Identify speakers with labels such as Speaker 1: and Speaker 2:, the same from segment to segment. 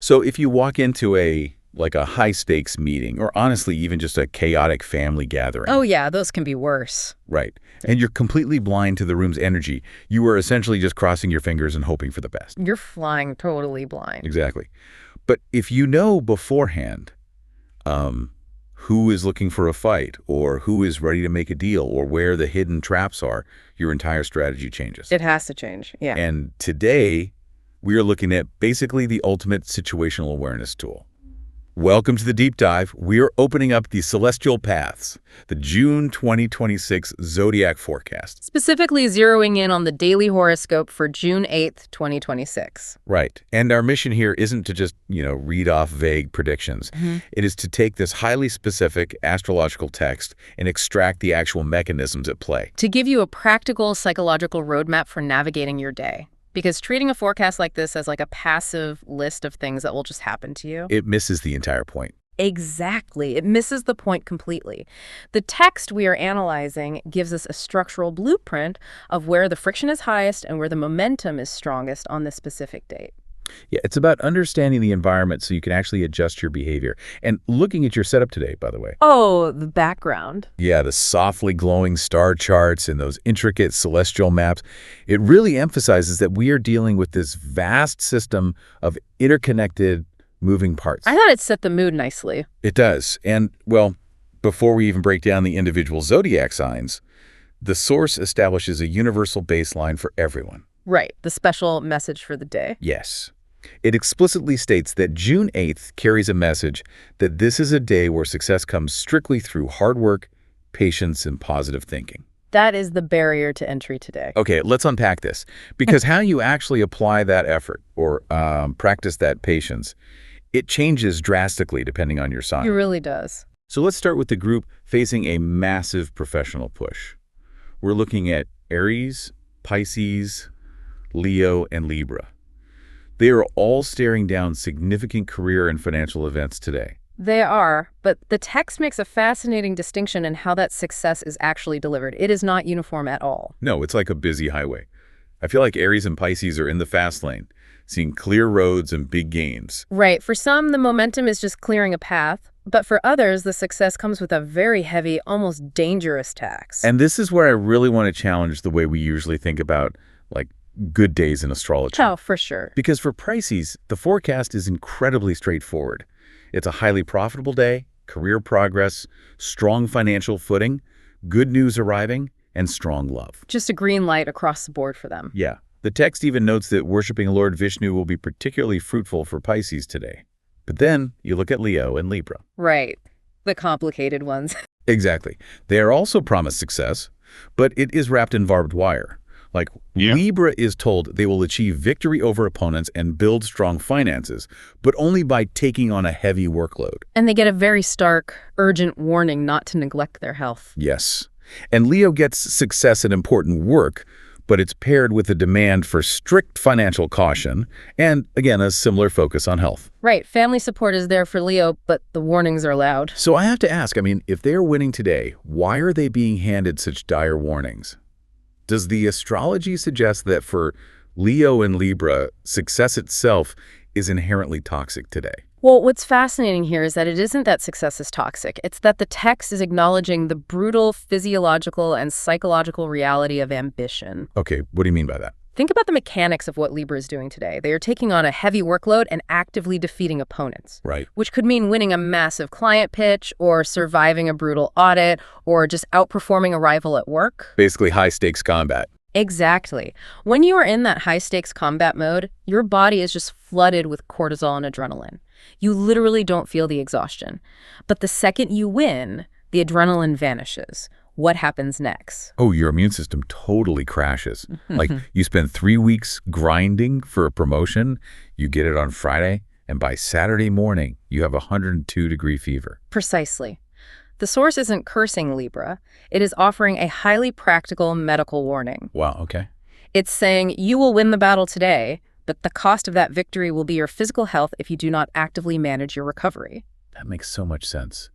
Speaker 1: So if you walk into a high-stakes meeting, or honestly, even just a chaotic family gathering.
Speaker 2: Oh yeah, those can be worse.
Speaker 1: Right. And you're completely blind to the room's energy. You are essentially just crossing your fingers and hoping for the best.
Speaker 2: You're flying totally blind.
Speaker 1: Exactly. But if you know beforehand who is looking for a fight, or who is ready to make a deal, or where the hidden traps are, your entire strategy changes.
Speaker 2: It has to change, yeah.
Speaker 1: And today, we are looking at basically the ultimate situational awareness tool. Welcome to the deep dive. We are opening up the celestial paths, the June 2026 Zodiac forecast. Specifically
Speaker 2: zeroing in on the daily horoscope for June 8th, 2026.
Speaker 1: Right. And our mission here isn't to just, read off vague predictions. It is to take this highly specific astrological text and extract the actual mechanisms at play.
Speaker 2: To give you a practical psychological roadmap for navigating your day. Because treating a forecast like this as like a passive list of things that will just happen to you,
Speaker 1: it misses the entire point.
Speaker 2: Exactly. It misses the point completely. The text we are analyzing gives us a structural blueprint of where the friction is highest and where the momentum is strongest on this specific date.
Speaker 1: Yeah, it's about understanding the environment so you can actually adjust your behavior. And looking at your setup today, by the way.
Speaker 2: Oh, the background.
Speaker 1: Yeah, the softly glowing star charts and those intricate celestial maps. It really emphasizes that we are dealing with this vast system of interconnected moving parts.
Speaker 2: I thought it set the mood nicely.
Speaker 1: It does. And, well, before we even break down the individual zodiac signs, the source establishes a universal baseline for everyone.
Speaker 2: Right, the special message for the day.
Speaker 1: Yes. It explicitly states that June 8th carries a message that this is a day where success comes strictly through hard work, patience, and positive thinking.
Speaker 2: That is the barrier to entry today.
Speaker 1: Okay, let's unpack this. Because how you actually apply that effort or practice that patience, it changes drastically depending on your sign.
Speaker 2: It really does.
Speaker 1: So let's start with the group facing a massive professional push. We're looking at Aries, Pisces, Leo, and Libra. They are all staring down significant career and financial events today.
Speaker 2: They are, but the text makes a fascinating distinction in how that success is actually delivered. It is not uniform at all.
Speaker 1: No, it's like a busy highway. I feel like Aries and Pisces are in the fast lane, seeing clear roads and big gains.
Speaker 2: Right. For some, the momentum is just clearing a path, but for others, the success comes with a very heavy, almost dangerous tax.
Speaker 1: And this is where I really want to challenge the way we usually think about, good days in astrology.
Speaker 2: Oh, for sure.
Speaker 1: Because for Pisces, the forecast is incredibly straightforward. It's a highly profitable day, career progress, strong financial footing, good news arriving, and strong love.
Speaker 2: Just a green light across the board for them.
Speaker 1: Yeah. The text even notes that worshiping Lord Vishnu will be particularly fruitful for Pisces today. But then you look at Leo and Libra.
Speaker 2: Right. The complicated ones.
Speaker 1: Exactly. They are also promised success, but it is wrapped in barbed wire. Libra is told they will achieve victory over opponents and build strong finances, but only by taking on a heavy workload.
Speaker 2: And they get a very stark, urgent warning not to neglect their health.
Speaker 1: Yes. And Leo gets success at important work, but it's paired with a demand for strict financial caution and, again, a similar focus on health.
Speaker 2: Right. Family support is there for Leo, but the warnings are loud.
Speaker 1: So I have to ask, if they're winning today, why are they being handed such dire warnings? Does the astrology suggest that for Leo and Libra, success itself is inherently toxic today?
Speaker 2: Well, what's fascinating here is that it isn't that success is toxic. It's that the text is acknowledging the brutal physiological and psychological reality of ambition.
Speaker 1: Okay, what do you mean by that?
Speaker 2: Think about the mechanics of what Libra is doing today. They are taking on a heavy workload and actively defeating opponents.
Speaker 1: Right.
Speaker 2: Which could mean winning a massive client pitch or surviving a brutal audit or just outperforming a rival at work.
Speaker 1: Basically high-stakes combat.
Speaker 2: Exactly. When you are in that high-stakes combat mode, your body is just flooded with cortisol and adrenaline. You literally don't feel the exhaustion. But the second you win, the adrenaline vanishes. What happens next?
Speaker 1: Oh, your immune system totally crashes. You spend 3 weeks grinding for a promotion, you get it on Friday, and by Saturday morning, you have a 102-degree fever.
Speaker 2: Precisely. The source isn't cursing Libra. It is offering a highly practical medical warning.
Speaker 1: Wow, okay.
Speaker 2: It's saying you will win the battle today, but the cost of that victory will be your physical health if you do not actively manage your recovery.
Speaker 1: That makes so much sense.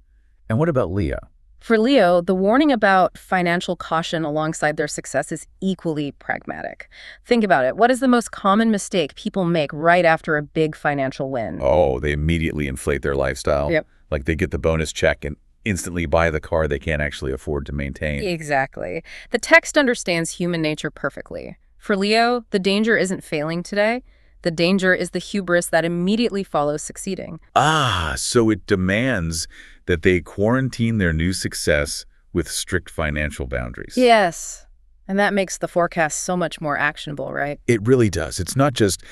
Speaker 1: And what about Leo?
Speaker 2: For Leo, the warning about financial caution alongside their success is equally pragmatic. Think about it. What is the most common mistake people make right after a big financial win?
Speaker 1: Oh, they immediately inflate their lifestyle.
Speaker 2: Yep.
Speaker 1: Like they get the bonus check and instantly buy the car they can't actually afford to maintain.
Speaker 2: Exactly. The text understands human nature perfectly. For Leo, the danger isn't failing today. The danger is the hubris that immediately follows succeeding.
Speaker 1: Ah, so it demands that they quarantine their new success with strict financial boundaries.
Speaker 2: Yes. And that makes the forecast so much more actionable, right?
Speaker 1: It really does. It's not just,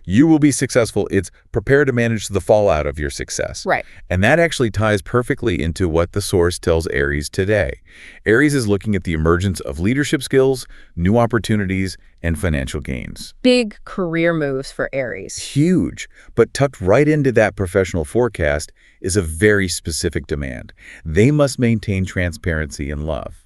Speaker 1: you will be successful. It's prepare to manage the fallout of your success.
Speaker 2: Right.
Speaker 1: And that actually ties perfectly into what the source tells Aries today. Aries is looking at the emergence of leadership skills, new opportunities, and financial gains.
Speaker 2: Big career moves for Aries.
Speaker 1: Huge. But tucked right into that professional forecast is a very specific demand. They must maintain transparency and love.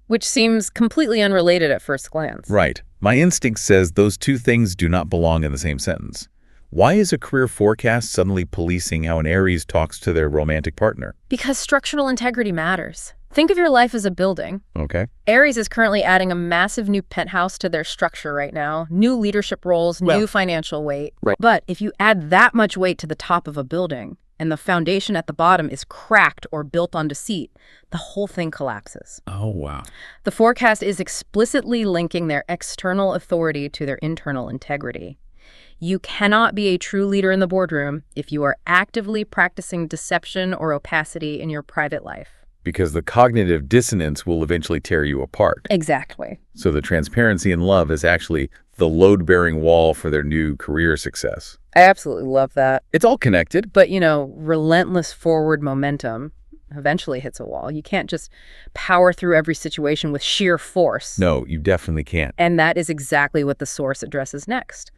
Speaker 2: Which seems completely unrelated at first glance.
Speaker 1: Right. My instinct says those two things do not belong in the same sentence. Why is a career forecast suddenly policing how an Aries talks to their romantic partner?
Speaker 2: Because structural integrity matters. Think of your life as a building.
Speaker 1: Okay.
Speaker 2: Aries is currently adding a massive new penthouse to their structure right now. New leadership roles, new financial weight.
Speaker 1: Right.
Speaker 2: But if you add that much weight to the top of a building, and the foundation at the bottom is cracked or built on deceit, the whole thing collapses.
Speaker 1: Oh, wow.
Speaker 2: The forecast is explicitly linking their external authority to their internal integrity. You cannot be a true leader in the boardroom if you are actively practicing deception or opacity in your private life.
Speaker 1: Because the cognitive dissonance will eventually tear you apart.
Speaker 2: Exactly.
Speaker 1: So the transparency and love is actually the load-bearing wall for their new career success.
Speaker 2: I absolutely love that.
Speaker 1: It's all connected.
Speaker 2: But, relentless forward momentum eventually hits a wall. You can't just power through every situation with sheer force.
Speaker 1: No, you definitely can't.
Speaker 2: And that is exactly what the source addresses next.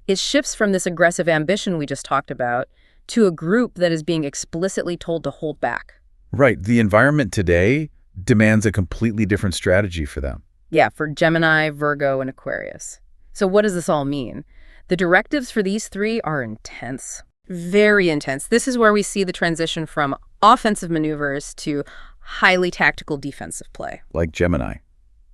Speaker 2: It shifts from this aggressive ambition we just talked about to a group that is being explicitly told to hold back.
Speaker 1: Right. The environment today demands a completely different strategy for them.
Speaker 2: Yeah, for Gemini, Virgo, and Aquarius. So what does this all mean? The directives for these three are intense. Very intense. This is where we see the transition from offensive maneuvers to highly tactical defensive play.
Speaker 1: Like Gemini.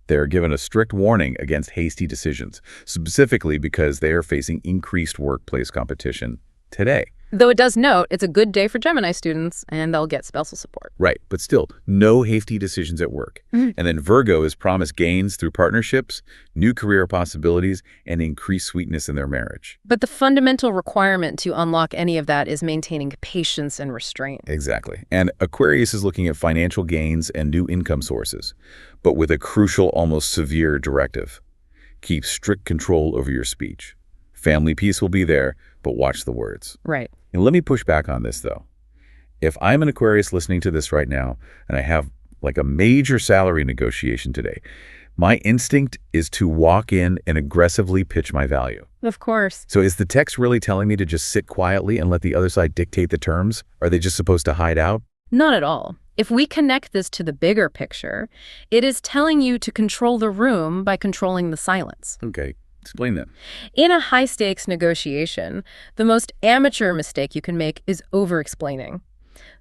Speaker 1: They're given a strict warning against hasty decisions, specifically because they are facing increased workplace competition today.
Speaker 2: Though it does note it's a good day for Gemini students, and they'll get spousal support.
Speaker 1: Right, but still, no hasty decisions at work. And then Virgo is promised gains through partnerships, new career possibilities, and increased sweetness in their marriage.
Speaker 2: But the fundamental requirement to unlock any of that is maintaining patience and restraint.
Speaker 1: Exactly. And Aquarius is looking at financial gains and new income sources, but with a crucial, almost severe directive. Keep strict control over your speech. Family peace will be there, but watch the words.
Speaker 2: Right.
Speaker 1: And let me push back on this, though. If I'm an Aquarius listening to this right now, and I have like a major salary negotiation today, my instinct is to walk in and aggressively pitch my value.
Speaker 2: Of course.
Speaker 1: So is the text really telling me to just sit quietly and let the other side dictate the terms? Are they just supposed to hide out?
Speaker 2: Not at all. If we connect this to the bigger picture, it is telling you to control the room by controlling the silence.
Speaker 1: Okay. Explain that.
Speaker 2: In a high-stakes negotiation, the most amateur mistake you can make is over-explaining.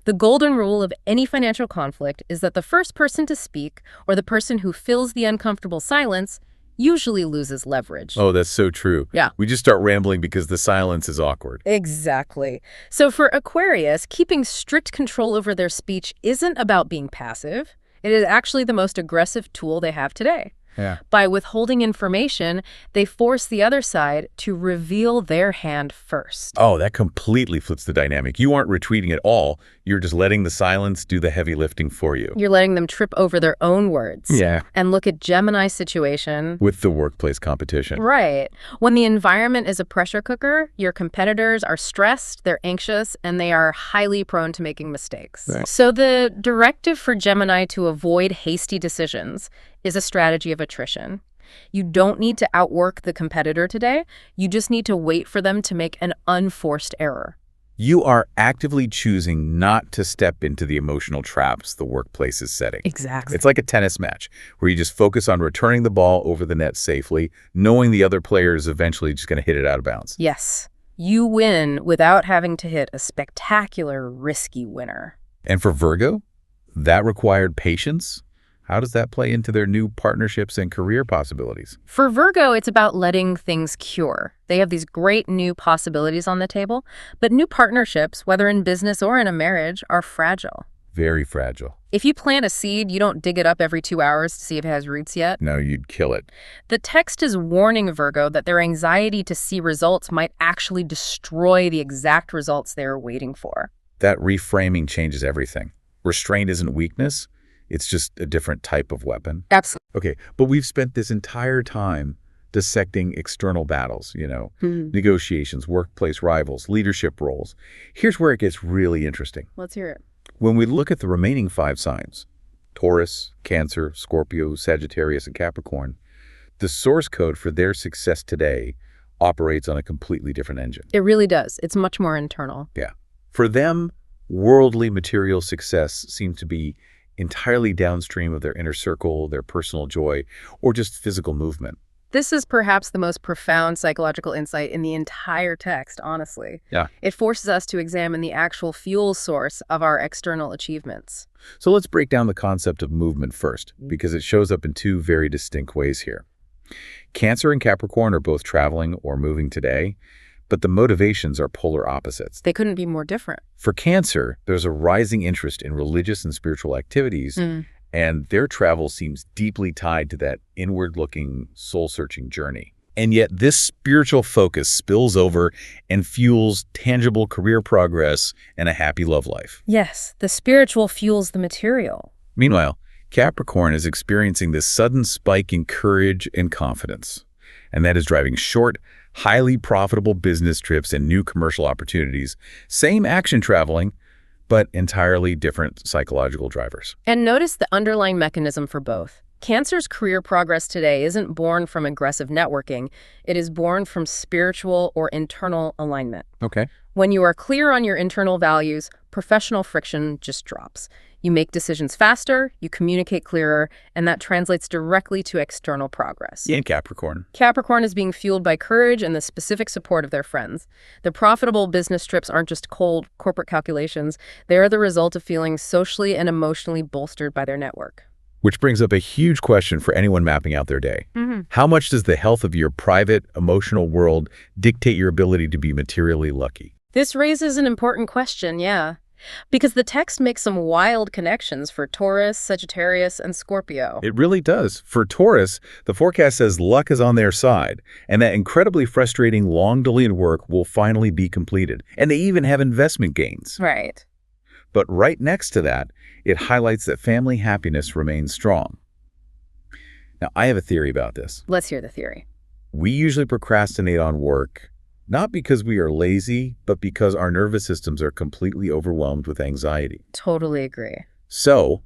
Speaker 2: The golden rule of any financial conflict is that the first person to speak, or the person who fills the uncomfortable silence, usually loses leverage.
Speaker 1: Oh, that's so true.
Speaker 2: Yeah.
Speaker 1: We just start rambling because the silence is awkward.
Speaker 2: Exactly. So for Aquarius, keeping strict control over their speech isn't about being passive. It is actually the most aggressive tool they have today.
Speaker 1: Yeah.
Speaker 2: By withholding information, they force the other side to reveal their hand first.
Speaker 1: Oh, that completely flips the dynamic. You aren't retreating at all. You're just letting the silence do the heavy lifting for you.
Speaker 2: You're letting them trip over their own words.
Speaker 1: Yeah.
Speaker 2: And look at Gemini's situation.
Speaker 1: With the workplace competition.
Speaker 2: Right. When the environment is a pressure cooker, your competitors are stressed, they're anxious, and they are highly prone to making mistakes.
Speaker 1: Right.
Speaker 2: So the directive for Gemini to avoid hasty decisions is a strategy of attrition. You don't need to outwork the competitor today. You just need to wait for them to make an unforced error.
Speaker 1: You are actively choosing not to step into the emotional traps the workplace is setting.
Speaker 2: Exactly.
Speaker 1: It's like a tennis match where you just focus on returning the ball over the net safely, knowing the other player is eventually just going to hit it out of bounds.
Speaker 2: Yes. You win without having to hit a spectacular, risky winner.
Speaker 1: And for Virgo, That required patience. How does that play into their new partnerships and career possibilities?
Speaker 2: For Virgo, it's about letting things cure. They have these great new possibilities on the table, but new partnerships, whether in business or in a marriage, are fragile.
Speaker 1: Very fragile.
Speaker 2: If you plant a seed, you don't dig it up every 2 hours to see if it has roots yet.
Speaker 1: No, you'd kill it.
Speaker 2: The text is warning Virgo that their anxiety to see results might actually destroy the exact results they are waiting for.
Speaker 1: That reframing changes everything. Restraint isn't weakness. It's just a different type of weapon.
Speaker 2: Absolutely.
Speaker 1: Okay, but we've spent this entire time dissecting external battles, negotiations, workplace rivals, leadership roles. Here's where it gets really interesting.
Speaker 2: Let's hear it.
Speaker 1: When we look at the remaining 5 signs, Taurus, Cancer, Scorpio, Sagittarius, and Capricorn, the source code for their success today operates on a completely different engine.
Speaker 2: It really does. It's much more internal.
Speaker 1: Yeah. For them, worldly material success seemed to be entirely downstream of their inner circle, their personal joy, or just physical movement.
Speaker 2: This is perhaps the most profound psychological insight in the entire text, honestly.
Speaker 1: Yeah.
Speaker 2: It forces us to examine the actual fuel source of our external achievements.
Speaker 1: So let's break down the concept of movement first, because it shows up in 2 very distinct ways here. Cancer and Capricorn are both traveling or moving today, but the motivations are polar opposites.
Speaker 2: They couldn't be more different.
Speaker 1: For Cancer, there's a rising interest in religious and spiritual activities, and their travel seems deeply tied to that inward-looking, soul-searching journey. And yet this spiritual focus spills over and fuels tangible career progress and a happy love life.
Speaker 2: Yes, the spiritual fuels the material.
Speaker 1: Meanwhile, Capricorn is experiencing this sudden spike in courage and confidence, and that is driving short, highly profitable business trips and new commercial opportunities. Same action traveling, but entirely different psychological drivers.
Speaker 2: And notice the underlying mechanism for both. Cancer's career progress today isn't born from aggressive networking. It is born from spiritual or internal alignment.
Speaker 1: Okay.
Speaker 2: When you are clear on your internal values, professional friction just drops. You make decisions faster, you communicate clearer, and that translates directly to external progress.
Speaker 1: In Capricorn.
Speaker 2: Capricorn is being fueled by courage and the specific support of their friends. The profitable business trips aren't just cold corporate calculations. They are the result of feeling socially and emotionally bolstered by their network.
Speaker 1: Which brings up a huge question for anyone mapping out their day. How much does the health of your private, emotional world dictate your ability to be materially lucky?
Speaker 2: This raises an important question, yeah. Because the text makes some wild connections for Taurus, Sagittarius, and Scorpio.
Speaker 1: It really does. For Taurus, the forecast says luck is on their side, and that incredibly frustrating, long-delayed work will finally be completed. And they even have investment gains.
Speaker 2: Right.
Speaker 1: But right next to that, it highlights that family happiness remains strong. Now, I have a theory about this.
Speaker 2: Let's hear the theory.
Speaker 1: We usually procrastinate on work, not because we are lazy, but because our nervous systems are completely overwhelmed with anxiety.
Speaker 2: Totally agree.
Speaker 1: So,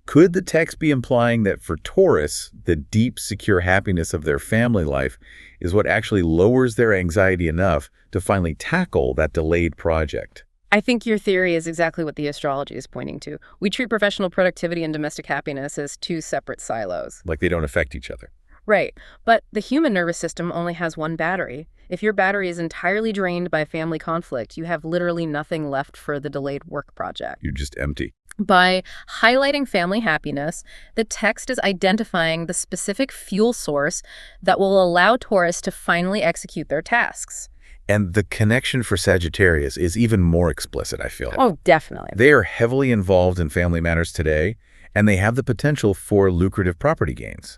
Speaker 1: could the text be implying that for Taurus, the deep, secure happiness of their family life is what actually lowers their anxiety enough to finally tackle that delayed project?
Speaker 2: I think your theory is exactly what the astrology is pointing to. We treat professional productivity and domestic happiness as 2 separate silos.
Speaker 1: Like they don't affect each other.
Speaker 2: Right. But the human nervous system only has one battery. If your battery is entirely drained by family conflict, you have literally nothing left for the delayed work project.
Speaker 1: You're just empty.
Speaker 2: By highlighting family happiness, the text is identifying the specific fuel source that will allow Taurus to finally execute their tasks.
Speaker 1: And the connection for Sagittarius is even more explicit, I feel.
Speaker 2: Oh, definitely.
Speaker 1: They are heavily involved in family matters today, and they have the potential for lucrative property gains.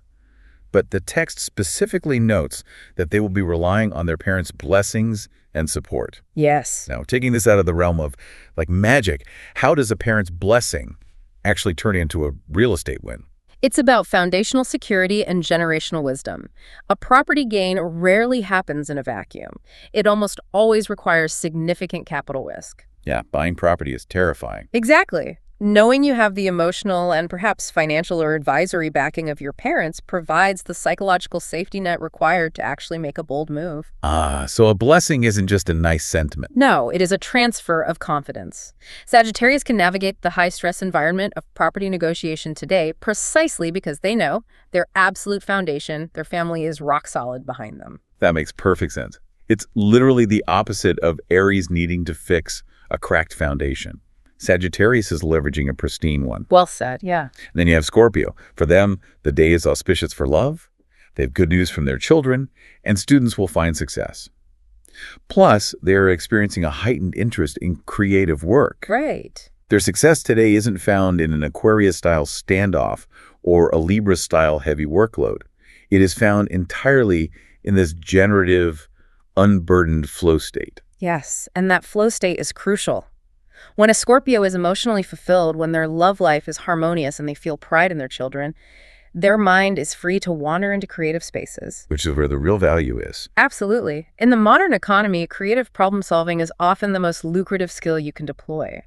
Speaker 1: But the text specifically notes that they will be relying on their parents' blessings and support.
Speaker 2: Yes.
Speaker 1: Now, taking this out of the realm of like magic, how does a parent's blessing actually turn into a real estate win?
Speaker 2: It's about foundational security and generational wisdom. A property gain rarely happens in a vacuum. It almost always requires significant capital risk.
Speaker 1: Yeah, buying property is terrifying.
Speaker 2: Exactly. Knowing you have the emotional and perhaps financial or advisory backing of your parents provides the psychological safety net required to actually make a bold move.
Speaker 1: So a blessing isn't just a nice sentiment.
Speaker 2: No, it is a transfer of confidence. Sagittarius can navigate the high-stress environment of property negotiation today precisely because they know their absolute foundation, their family is rock solid behind them.
Speaker 1: That makes perfect sense. It's literally the opposite of Aries needing to fix a cracked foundation. Sagittarius is leveraging a pristine one.
Speaker 2: Well said, yeah.
Speaker 1: And then you have Scorpio. For them, the day is auspicious for love. They have good news from their children, and students will find success. Plus, they're experiencing a heightened interest in creative work.
Speaker 2: Right.
Speaker 1: Their success today isn't found in an Aquarius-style standoff or a Libra-style heavy workload. It is found entirely in this generative, unburdened flow state.
Speaker 2: Yes, and that flow state is crucial. When a Scorpio is emotionally fulfilled, when their love life is harmonious and they feel pride in their children, their mind is free to wander into creative spaces.
Speaker 1: Which is where the real value is.
Speaker 2: Absolutely. In the modern economy, creative problem solving is often the most lucrative skill you can deploy.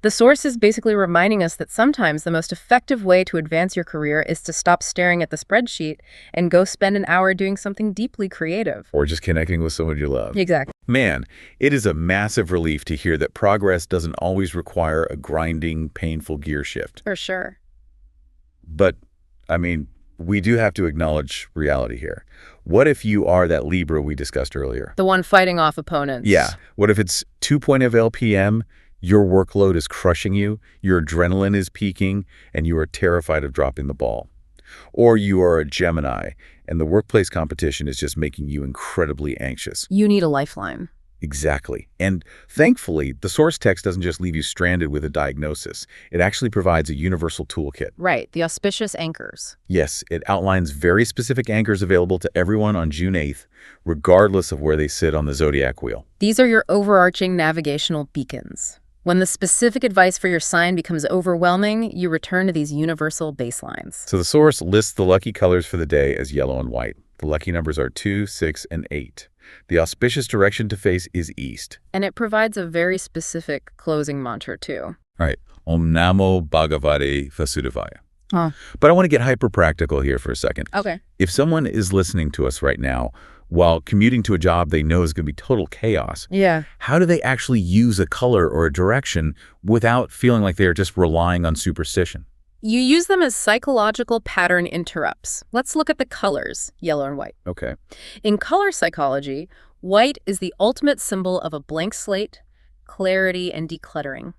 Speaker 2: The source is basically reminding us that sometimes the most effective way to advance your career is to stop staring at the spreadsheet and go spend an hour doing something deeply creative.
Speaker 1: Or just connecting with someone you love.
Speaker 2: Exactly.
Speaker 1: Man, it is a massive relief to hear that progress doesn't always require a grinding, painful gear shift.
Speaker 2: For sure.
Speaker 1: But, I mean, we do have to acknowledge reality here. What if you are that Libra we discussed earlier?
Speaker 2: The one fighting off opponents.
Speaker 1: Yeah. What if it's 2.0 LPM, your workload is crushing you, your adrenaline is peaking, and you are terrified of dropping the ball? Or you are a Gemini, and the workplace competition is just making you incredibly anxious.
Speaker 2: You need a lifeline.
Speaker 1: Exactly. And thankfully, the source text doesn't just leave you stranded with a diagnosis. It actually provides a universal toolkit.
Speaker 2: Right, the auspicious anchors.
Speaker 1: Yes, it outlines very specific anchors available to everyone on June 8th, regardless of where they sit on the Zodiac wheel.
Speaker 2: These are your overarching navigational beacons. When the specific advice for your sign becomes overwhelming, you return to these universal baselines.
Speaker 1: So the source lists the lucky colors for the day as yellow and white. The lucky numbers are 2, 6, and 8. The auspicious direction to face is east.
Speaker 2: And it provides a very specific closing mantra, too.
Speaker 1: Right. Om Namo Bhagavate Vasudevaya.
Speaker 2: Oh.
Speaker 1: But I want to get hyper-practical here for a second.
Speaker 2: Okay.
Speaker 1: If someone is listening to us right now while commuting to a job they know is going to be total chaos,
Speaker 2: Yeah.
Speaker 1: how do they actually use a color or a direction without feeling like they're just relying on superstition?
Speaker 2: You use them as psychological pattern interrupts. Let's look at the colors, yellow and white.
Speaker 1: Okay.
Speaker 2: In color psychology, white is the ultimate symbol of a blank slate, clarity, and decluttering.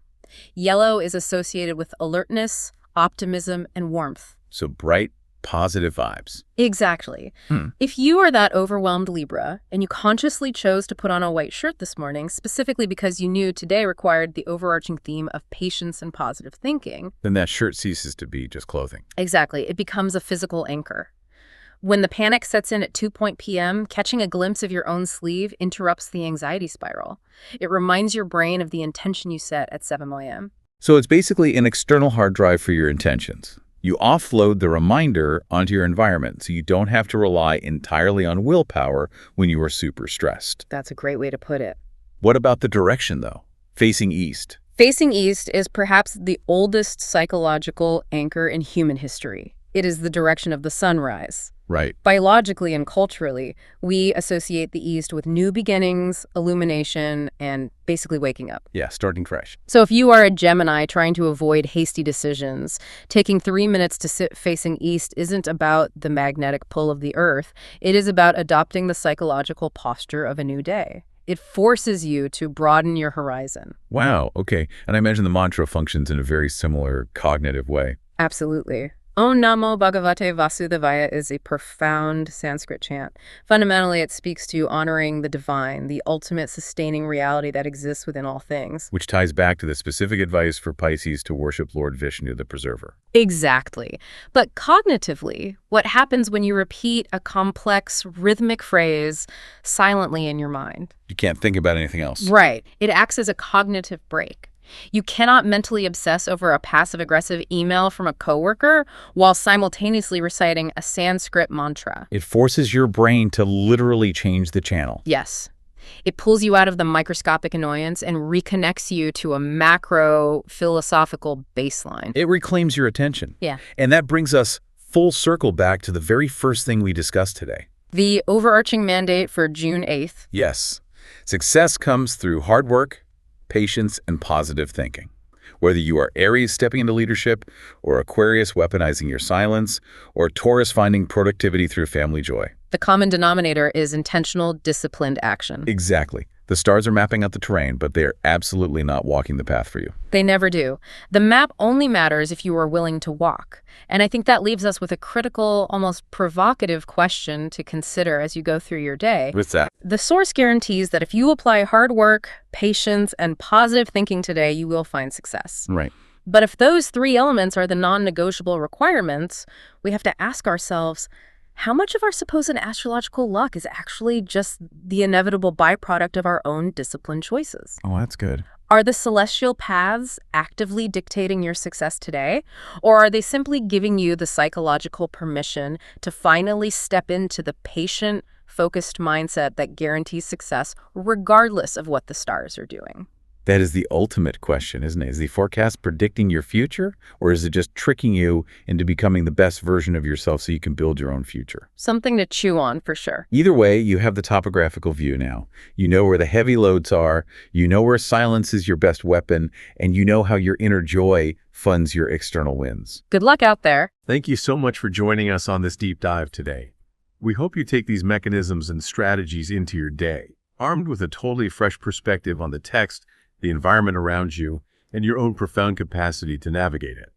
Speaker 2: Yellow is associated with alertness, optimism, and warmth.
Speaker 1: So bright, positive vibes.
Speaker 2: Exactly. If you are that overwhelmed Libra, and you consciously chose to put on a white shirt this morning, specifically because you knew today required the overarching theme of patience and positive thinking,
Speaker 1: Then that shirt ceases to be just clothing.
Speaker 2: exactly, it becomes a physical anchor. When the panic sets in at 2 p.m., catching a glimpse of your own sleeve interrupts the anxiety spiral. It reminds your brain of the intention you set at 7 a.m.
Speaker 1: So it's basically an external hard drive for your intentions. You offload the reminder onto your environment so you don't have to rely entirely on willpower when you are super stressed.
Speaker 2: That's a great way to put it.
Speaker 1: What about the direction, though? Facing east.
Speaker 2: Facing east is perhaps the oldest psychological anchor in human history. It is the direction of the sunrise.
Speaker 1: Right.
Speaker 2: Biologically and culturally, we associate the east with new beginnings, illumination, and basically waking up.
Speaker 1: Yeah, starting fresh.
Speaker 2: So if you are a Gemini trying to avoid hasty decisions, taking 3 minutes to sit facing east isn't about the magnetic pull of the earth. It is about adopting the psychological posture of a new day. It forces you to broaden your horizon.
Speaker 1: Wow, okay. And I imagine the mantra functions in a very similar cognitive way.
Speaker 2: Absolutely. Om Namo Bhagavate Vasudevaya is a profound Sanskrit chant. Fundamentally, it speaks to honoring the divine, the ultimate sustaining reality that exists within all things.
Speaker 1: Which ties back to the specific advice for Pisces to worship Lord Vishnu, the preserver.
Speaker 2: Exactly. But cognitively, what happens when you repeat a complex rhythmic phrase silently in your mind?
Speaker 1: You can't think about anything else.
Speaker 2: Right. It acts as a cognitive break. You cannot mentally obsess over a passive-aggressive email from a coworker while simultaneously reciting a Sanskrit mantra.
Speaker 1: It forces your brain to literally change the channel.
Speaker 2: Yes. It pulls you out of the microscopic annoyance and reconnects you to a macro philosophical baseline.
Speaker 1: It reclaims your attention.
Speaker 2: Yeah.
Speaker 1: And that brings us full circle back to the very first thing we discussed today.
Speaker 2: The overarching mandate for June 8th.
Speaker 1: Yes. Success comes through hard work, patience, and positive thinking. Whether you are Aries stepping into leadership, or Aquarius weaponizing your silence, or Taurus finding productivity through family joy.
Speaker 2: The common denominator is intentional, disciplined action.
Speaker 1: Exactly. The stars are mapping out the terrain, but they are absolutely not walking the path for you.
Speaker 2: They never do. The map only matters if you are willing to walk. And I think that leaves us with a critical, almost provocative question to consider as you go through your day.
Speaker 1: What's that?
Speaker 2: The source guarantees that if you apply hard work, patience, and positive thinking today, you will find success.
Speaker 1: Right.
Speaker 2: But if those three elements are the non-negotiable requirements, we have to ask ourselves, how much of our supposed astrological luck is actually just the inevitable byproduct of our own disciplined choices?
Speaker 1: Oh, that's good.
Speaker 2: Are the celestial paths actively dictating your success today? Or are they simply giving you the psychological permission to finally step into the patient, focused mindset that guarantees success regardless of what the stars are doing?
Speaker 1: That is the ultimate question, isn't it? Is the forecast predicting your future, or is it just tricking you into becoming the best version of yourself so you can build your own future?
Speaker 2: Something to chew on for sure.
Speaker 1: Either way, you have the topographical view now. You know where the heavy loads are, you know where silence is your best weapon, and you know how your inner joy funds your external wins.
Speaker 2: Good luck out there.
Speaker 3: Thank you so much for joining us on this deep dive today. We hope you take these mechanisms and strategies into your day, armed with a totally fresh perspective on the text, the environment around you, and your own profound capacity to navigate it.